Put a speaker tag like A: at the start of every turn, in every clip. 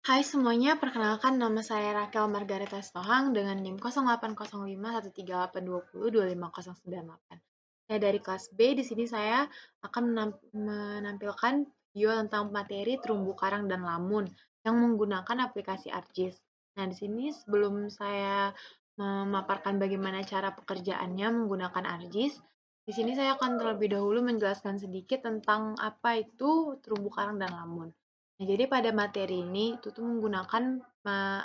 A: Hai semuanya, perkenalkan nama saya Rakel Margareta Stohang dengan NIM 08051382025098. Saya dari kelas B. Di sini saya akan menampilkan video tentang materi terumbu karang dan lamun yang menggunakan aplikasi ArcGIS. Nah, di sini sebelum saya memaparkan bagaimana cara pekerjaannya menggunakan ArcGIS, di sini saya akan terlebih dahulu menjelaskan sedikit tentang apa itu terumbu karang dan lamun. Nah, jadi pada materi ini itu tuh menggunakan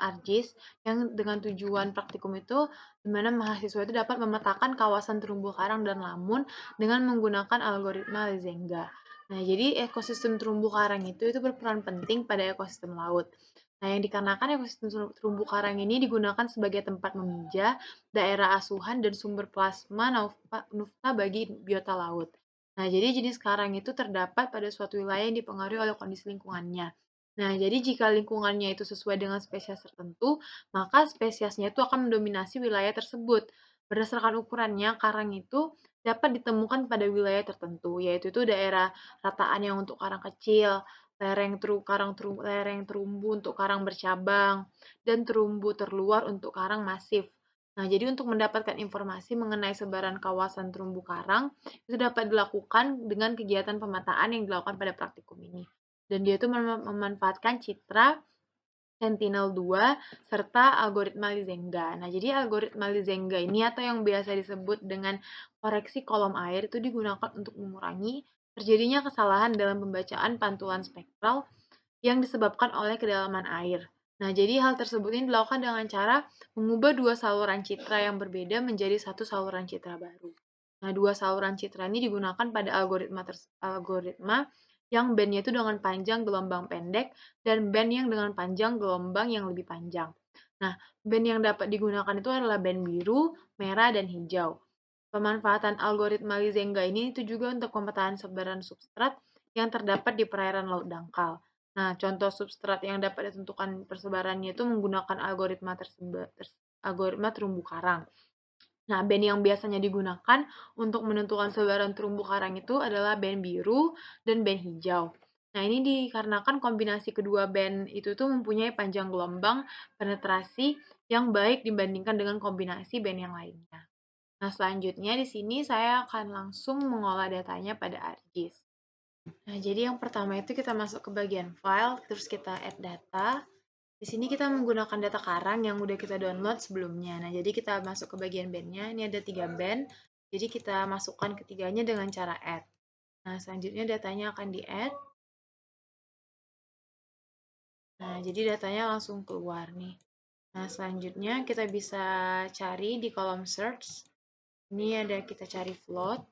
A: ArcGIS yang dengan tujuan praktikum itu di mana mahasiswa itu dapat memetakan kawasan terumbu karang dan lamun dengan menggunakan algoritma Lizenga. Nah, jadi ekosistem terumbu karang itu berperan penting pada ekosistem laut. Nah, yang dikarenakan ekosistem terumbu karang ini digunakan sebagai tempat memijah, daerah asuhan, dan sumber plasma nufta bagi biota laut. Nah, jadi jenis karang itu terdapat pada suatu wilayah yang dipengaruhi oleh kondisi lingkungannya. Nah, jadi jika lingkungannya itu sesuai dengan spesies tertentu, maka spesiesnya itu akan mendominasi wilayah tersebut. Berdasarkan ukurannya, karang itu dapat ditemukan pada wilayah tertentu, yaitu itu daerah rataan yang untuk karang kecil, lereng terumbu untuk karang bercabang, dan terumbu terluar untuk karang masif. Nah, jadi untuk mendapatkan informasi mengenai sebaran kawasan terumbu karang, itu dapat dilakukan dengan kegiatan pemetaan yang dilakukan pada praktikum ini. Dan dia itu memanfaatkan citra Sentinel-2 serta algoritma Lizenga. Nah, jadi algoritma Lizenga ini atau yang biasa disebut dengan koreksi kolom air itu digunakan untuk mengurangi terjadinya kesalahan dalam pembacaan pantulan spektral yang disebabkan oleh kedalaman air. Nah, jadi hal tersebut ini dilakukan dengan cara mengubah dua saluran citra yang berbeda menjadi satu saluran citra baru. Nah, dua saluran citra ini digunakan pada algoritma yang bandnya itu dengan panjang gelombang pendek dan band yang dengan panjang gelombang yang lebih panjang. Nah, band yang dapat digunakan itu adalah band biru, merah, dan hijau. Pemanfaatan algoritma Lizenga ini itu juga untuk pemetaan sebaran substrat yang terdapat di perairan laut dangkal. Nah, contoh substrat yang dapat ditentukan persebarannya itu menggunakan algoritma terumbu karang. Nah, band yang biasanya digunakan untuk menentukan sebaran terumbu karang itu adalah band biru dan band hijau. Nah, ini dikarenakan kombinasi kedua band itu tuh mempunyai panjang gelombang penetrasi yang baik dibandingkan dengan kombinasi band yang lainnya. Nah, selanjutnya di sini saya akan langsung mengolah datanya pada ArcGIS. Nah, jadi yang pertama itu kita masuk ke bagian file, terus kita add data. Di sini kita menggunakan data karang yang udah kita download sebelumnya. Nah, jadi kita masuk ke bagian bandnya. Ini ada 3 band. Jadi kita masukkan ketiganya dengan cara add. Nah, selanjutnya datanya akan di-add. Nah, jadi datanya langsung keluar nih. Nah, selanjutnya kita bisa cari di kolom search. Ini ada kita cari float.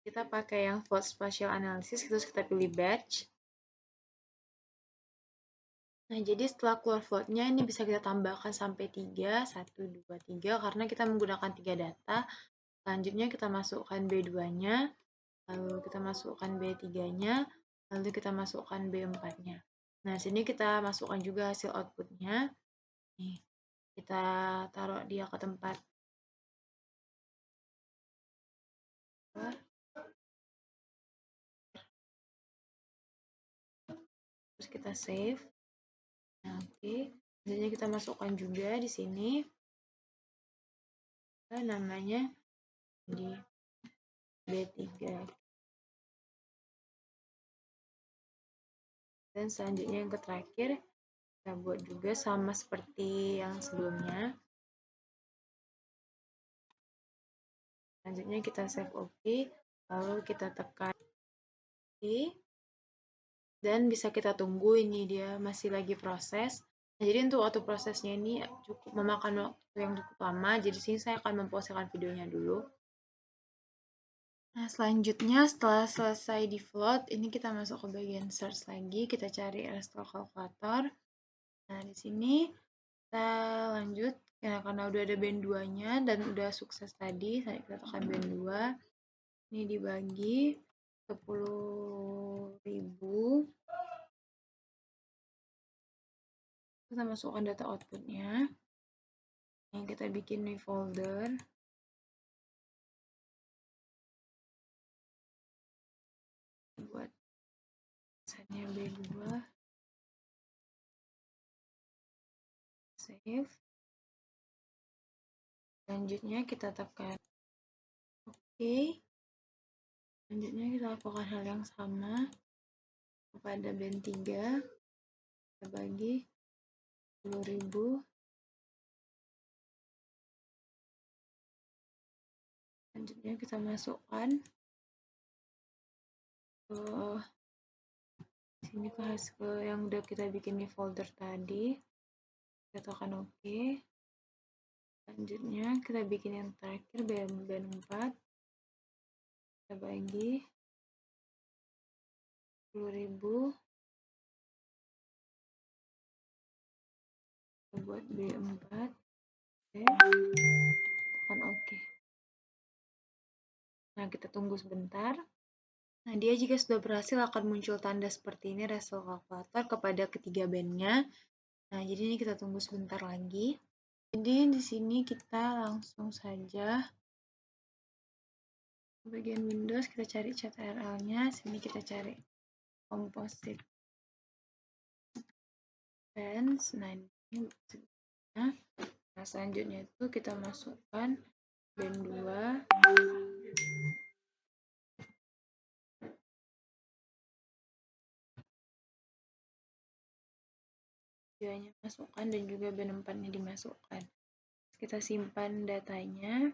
A: Kita pakai yang float spatial analysis, terus kita pilih batch. Nah, jadi setelah keluar float-nya ini bisa kita tambahkan sampai 3, 1, 2, 3 karena kita menggunakan 3 data. Selanjutnya kita masukkan B2-nya, lalu kita masukkan B3-nya, lalu kita masukkan B4-nya. Nah, sini kita masukkan juga hasil output-nya. Nih, kita taruh dia ke tempat. Terus kita save. Nah, oke. Selanjutnya kita masukkan juga di sini. Namanya di B3. Dan selanjutnya yang terakhir, kita buat juga sama seperti yang sebelumnya. Selanjutnya kita save OK, lalu kita tekan OK, dan bisa kita tunggu ini dia masih lagi proses. Nah, jadi untuk auto prosesnya ini cukup memakan waktu yang cukup lama, jadi sini saya akan memposisikan videonya dulu. Nah, selanjutnya setelah selesai di float, ini kita masuk ke bagian search lagi, kita cari RStudio Calculator. Nah, di sini kita lanjut ya, karena udah ada band 2-nya dan udah sukses tadi, saya kita tekan band 2. Ini dibagi 10.000. Kita masukkan data outputnya. Yang kita bikin new folder. Buat tulisannya B2, save. Selanjutnya kita tekan OK. Selanjutnya kita lakukan hal yang sama kepada band 3. Kita bagi 10.000. Selanjutnya kita masukkan ke sini, ke yang udah kita bikin di folder tadi. Kita tekan OK. Selanjutnya kita bikin yang terakhir band 4. Kita bagi 10.000. Kita buat B4. Tekan OK. Nah, kita tunggu sebentar. Nah, dia jika sudah berhasil akan muncul tanda seperti ini, result kalkulator kepada ketiga bandnya. Nah, jadi ini kita tunggu sebentar lagi. Jadi di sini kita langsung saja bagian Windows, kita cari CTRL-nya. Sini kita cari composite bands. Nah, ini nah, selanjutnya itu kita masukkan band 2. Videonya masukkan dan juga band 4-nya dimasukkan. Kita simpan datanya.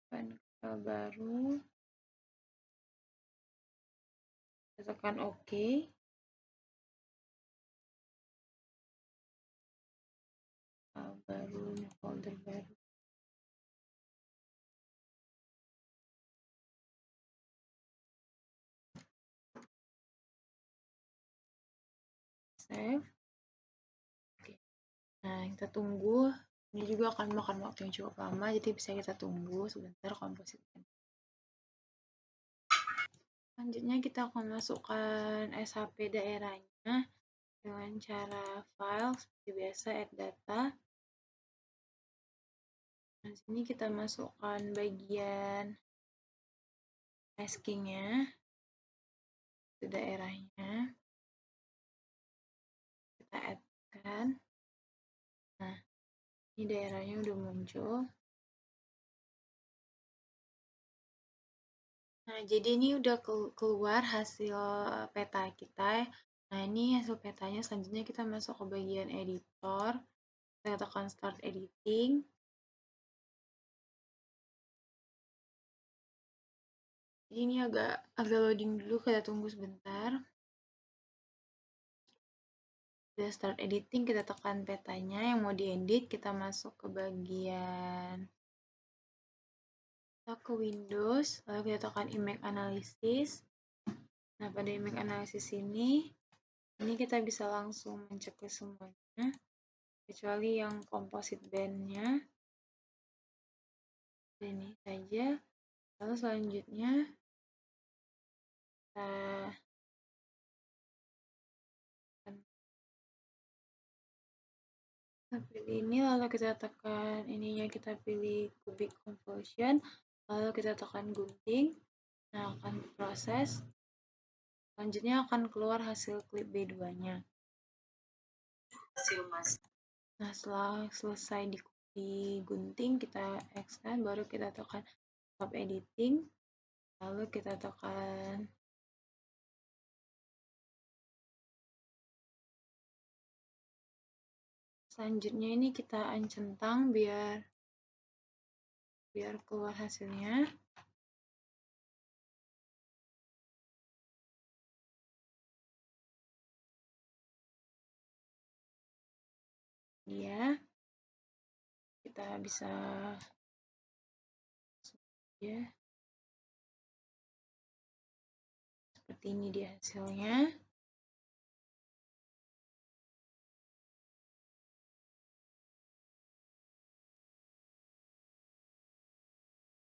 A: File baru. Kita tekan OK. File baru, folder baru. Save. Oke. Nah, kita tunggu. Ini juga akan makan waktu yang cukup lama, jadi bisa kita tunggu sebentar kompositnya. Selanjutnya kita akan masukkan SHP daerahnya dengan cara file seperti biasa, add data. Nah, sini kita masukkan bagian masking-nya ke daerahnya. Kita add-kan. Nah, ini daerahnya udah muncul. Nah, jadi ini udah keluar hasil peta kita. Nah, ini hasil petanya. Selanjutnya kita masuk ke bagian editor. Kita tekan start editing. Jadi ini agak loading dulu, kita tunggu sebentar. Udah start editing, kita tekan petanya yang mau diedit. Kita masuk ke bagian ke Windows, lalu kita tekan image analysis. Nah, pada image analysis ini kita bisa langsung mencek ke semuanya, kecuali yang composite band-nya. Ini saja. Lalu selanjutnya kita pilih ini, lalu kita tekan ininya, kita pilih cubic conversion, lalu kita tekan gunting. Nah, akan proses. Selanjutnya akan keluar hasil klip B2-nya. Nah, setelah selesai digunting, kita extend, baru kita tekan stop editing, lalu kita tekan selanjutnya ini kita centang biar keluar hasilnya. Ya, kita bisa ya seperti ini dia hasilnya.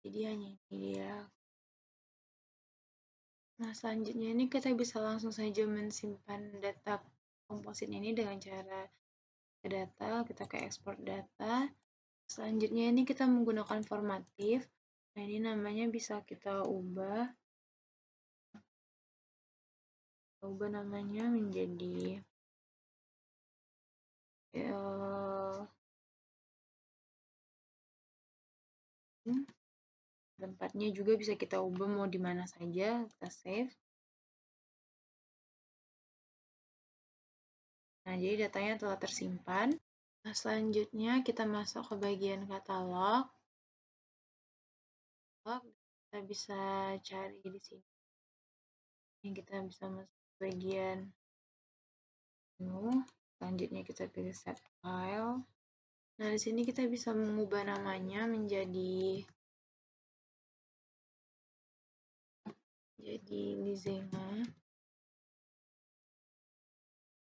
A: Jadi hanya ini dia. Nah, selanjutnya ini kita bisa langsung saja mensimpan data komposit ini dengan cara ke data, kita ke export data. Selanjutnya ini kita menggunakan formatif. Nah, ini namanya bisa kita ubah. ubah namanya menjadi tempatnya juga bisa kita ubah mau di mana saja, kita save. Nah, jadi datanya telah tersimpan. Nah, selanjutnya kita masuk ke bagian katalog. Kita bisa cari di sini. Ini kita bisa masuk ke bagian menu. Selanjutnya kita pilih set file. Nah, di sini kita bisa mengubah namanya menjadi Lizenga.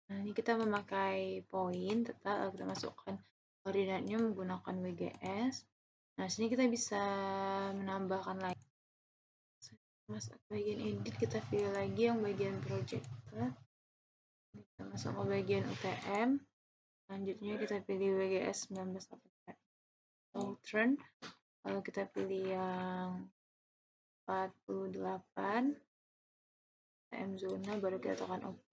A: Nah, ini kita memakai poin, tetap kita masukkan koordinatnya menggunakan WGS. Nah, sini kita bisa menambahkan lagi. Masuk bagian edit, kita pilih lagi yang bagian project. Kita masuk ke bagian UTM. Selanjutnya kita pilih WGS 19 Outran. Lalu kita pilih yang 48. UTM zona, baru kita tekan OK.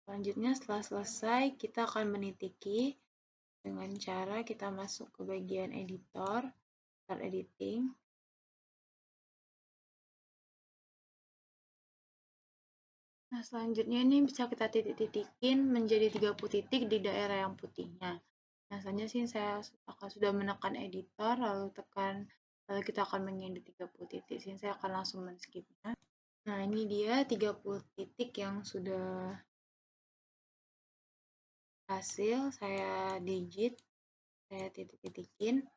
A: Selanjutnya setelah selesai, kita akan menitiki dengan cara kita masuk ke bagian editor, start editing. Nah, selanjutnya ini bisa kita titik-titikin menjadi 30 titik di daerah yang putihnya. Nah, selanjutnya sih saya akan sudah menekan editor, lalu kita akan mengedit 30 titik. Sini saya akan langsung men-skipnya. Nah, ini dia 30 titik yang sudah hasil. Saya digit, saya titik-titikin.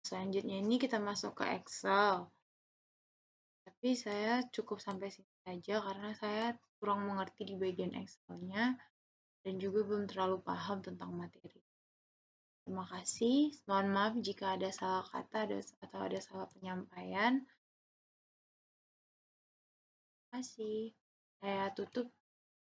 A: Selanjutnya ini kita masuk ke Excel. Tapi saya cukup sampai sini saja karena saya kurang mengerti di bagian Excel-nya dan juga belum terlalu paham tentang materi. Terima kasih. Mohon maaf jika ada salah kata atau ada salah penyampaian. Terima kasih. Saya tutup